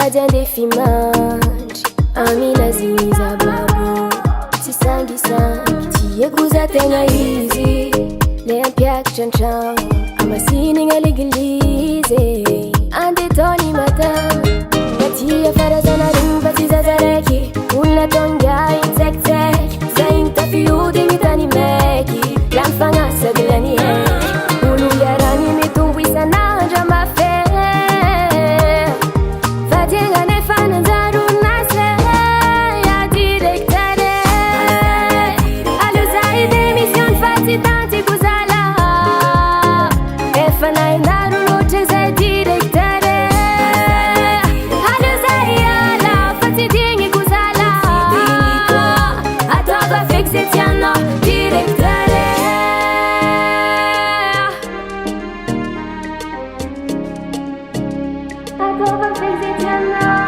Fady andefimandry amina ziza babo tsy sangisangy tiako za tegna izy le ampiakatra antragno amasinagna l'eglize andetony matagna natia farazanareo mba tsy zaza raiky olona tonga intsekitseky za igny tafihodigny tany maiky lany fagnasaky lany heky olo iarany mitombo isan'andra mafy fadiagna nefa nanjaro nase ya directere allo zay démission fa tsy tantiko zala efa nainaro loatra zay directere allo zay ala fa tsy digniko zala ataova fixe tianao directere ataova fixe tianao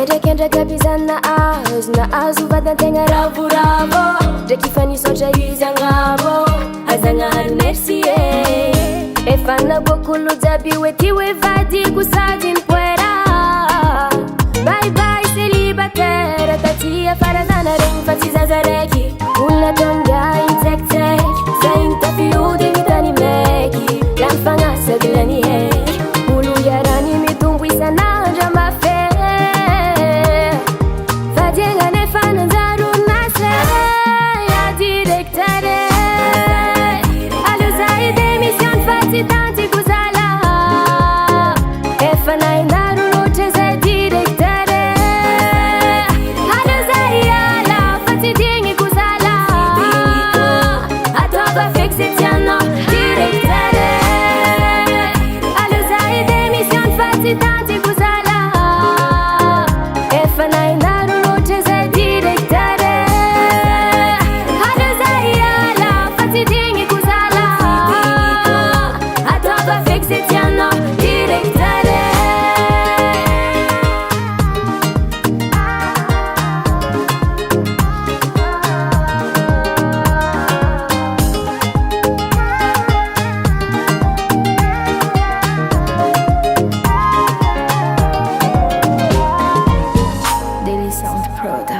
Ndraikendraka pizana azo vatantegna ravoravo ndraiky fa nisotra izy agnabo azagnahary merci efa nabokolo jiaby hoe ty hoe vadiko sady nipoera bye bye célibataire tatia farazana regny fa tsy zaza raiky olona tonga intsekitseky za igny tafihodigny tany maiky lany fagnasaky lany heky olo iarany mitombo isan'andra mafy fadiagna nefa nanjaro nase ya directere allo zay démission fa tsy tantiko zala efa nainaro loatra zay directere allo zay ala fa tsy digniko zala ataova fixe tianao directere allo zay démission fa tsy tantiko zala efa nainaro loatra zay directere allo zay ala fa tsy digniko zala ataova fixe tianao directere Daily Sound Proda.